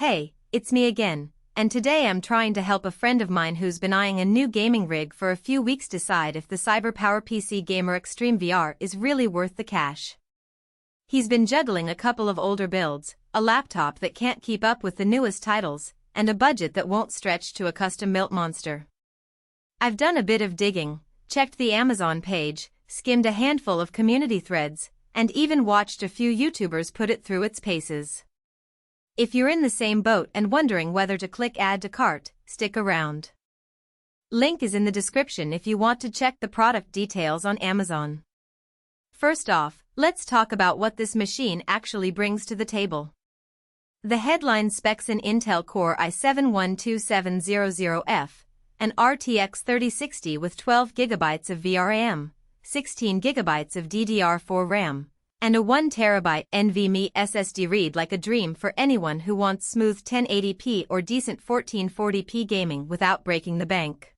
Hey, it's me again, and today I'm trying to help a friend of mine who's been eyeing a new gaming rig for a few weeks decide if the CyberpowerPC Gamer Xtreme VR is really worth the cash. He's been juggling a couple of older builds, a laptop that can't keep up with the newest titles, and a budget that won't stretch to a custom-built monster. I've done a bit of digging, checked the Amazon page, skimmed a handful of community threads, and even watched a few YouTubers put it through its paces. If you're in the same boat and wondering whether to click Add to Cart, stick around. Link is in the description if you want to check the product details on Amazon. First off, let's talk about what this machine actually brings to the table. The headline specs an Intel Core i7-12700F, an RTX 3060 with 12GB of VRAM, 16GB of DDR4 RAM, and a 1TB NVMe SSD. Read like a dream for anyone who wants smooth 1080p or decent 1440p gaming without breaking the bank.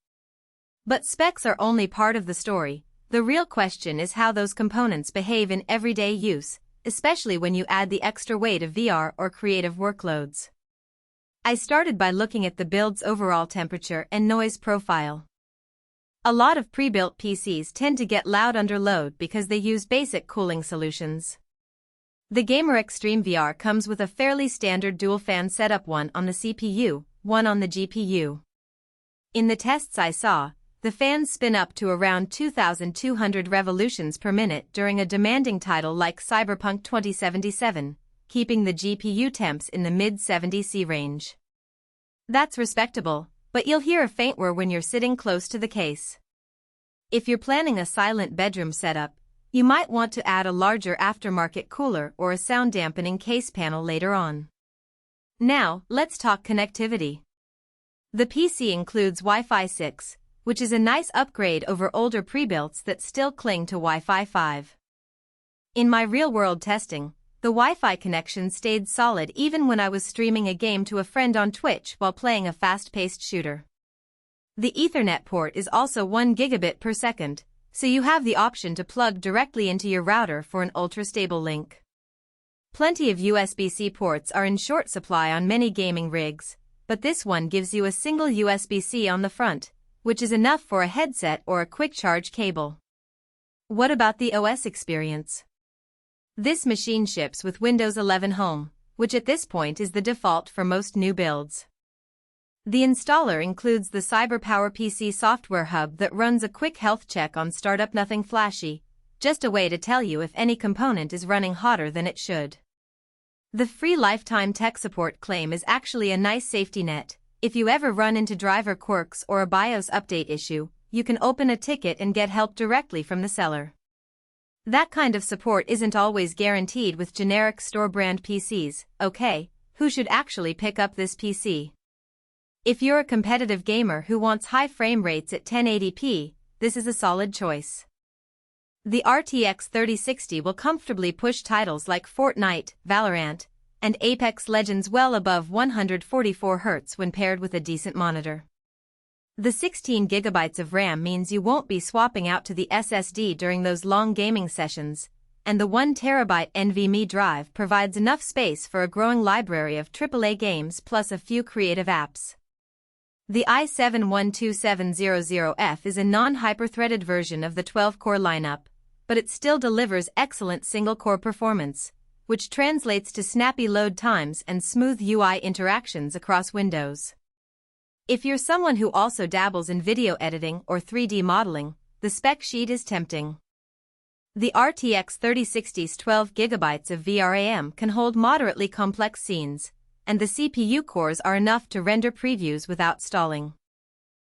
But specs are only part of the story. The real question is how those components behave in everyday use, especially when you add the extra weight of VR or creative workloads. I started by looking at the build's overall temperature and noise profile. A lot of pre-built PCs tend to get loud under load because they use basic cooling solutions. The Gamer Xtreme VR comes with a fairly standard dual-fan setup, one on the CPU, one on the GPU. In the tests I saw, the fans spin up to around 2,200 revolutions per minute during a demanding title like Cyberpunk 2077, keeping the GPU temps in the mid-70s range. That's respectable, but you'll hear a faint whir when you're sitting close to the case. If you're planning a silent bedroom setup, you might want to add a larger aftermarket cooler or a sound dampening case panel later on. Now, let's talk connectivity. The PC includes Wi-Fi 6, which is a nice upgrade over older pre-builts that still cling to Wi-Fi 5. In my real-world testing, the Wi-Fi connection stayed solid even when I was streaming a game to a friend on Twitch while playing a fast-paced shooter. The Ethernet port is also 1 gigabit per second, so you have the option to plug directly into your router for an ultra-stable link. Plenty of USB-C ports are in short supply on many gaming rigs, but this one gives you a single USB-C on the front, which is enough for a headset or a quick charge cable. What about the OS experience? This machine ships with Windows 11 Home, which at this point is the default for most new builds. The installer includes the CyberpowerPC software hub that runs a quick health check on startup. Nothing flashy, just a way to tell you if any component is running hotter than it should. The free lifetime tech support claim is actually a nice safety net. If you ever run into driver quirks or a BIOS update issue, you can open a ticket and get help directly from the seller. That kind of support isn't always guaranteed with generic store-brand PCs. Okay, who should actually pick up this PC? If you're a competitive gamer who wants high frame rates at 1080p, this is a solid choice. The RTX 3060 will comfortably push titles like Fortnite, Valorant, and Apex Legends well above 144 Hz when paired with a decent monitor. The 16GB of RAM means you won't be swapping out to the SSD during those long gaming sessions, and the 1TB NVMe drive provides enough space for a growing library of AAA games plus a few creative apps. The i7-12700F is a non-hyper-threaded version of the 12-core lineup, but it still delivers excellent single-core performance, which translates to snappy load times and smooth UI interactions across Windows. If you're someone who also dabbles in video editing or 3D modeling, the spec sheet is tempting. The RTX 3060's 12GB of VRAM can hold moderately complex scenes, and the CPU cores are enough to render previews without stalling.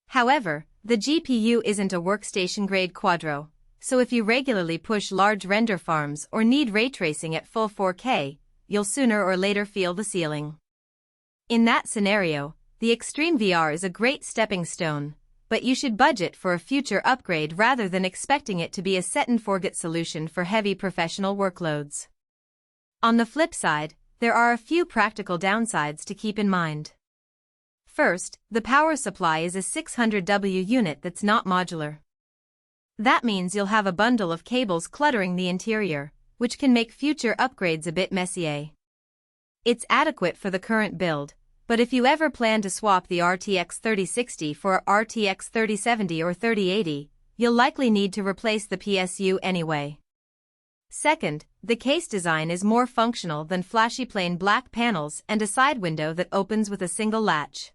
However, the GPU isn't a workstation-grade quadro, so if you regularly push large render farms or need ray tracing at full 4K, you'll sooner or later feel the ceiling. In that scenario, the Xtreme VR is a great stepping stone, but you should budget for a future upgrade rather than expecting it to be a set-and-forget solution for heavy professional workloads. On the flip side, there are a few practical downsides to keep in mind. First, the power supply is a 600W unit that's not modular. That means you'll have a bundle of cables cluttering the interior, which can make future upgrades a bit messy. It's adequate for the current build, but if you ever plan to swap the RTX 3060 for RTX 3070 or 3080, you'll likely need to replace the PSU anyway. Second, the case design is more functional than flashy plain black panels and a side window that opens with a single latch.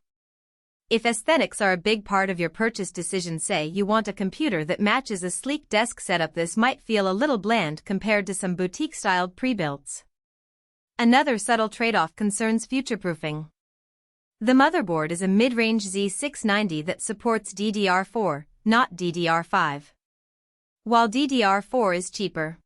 If aesthetics are a big part of your purchase decision, say you want a computer that matches a sleek desk setup, this might feel a little bland compared to some boutique-styled pre-builts. Another subtle trade-off concerns future-proofing. The motherboard is a mid-range Z690 that supports DDR4, not DDR5. While DDR4 is cheaper,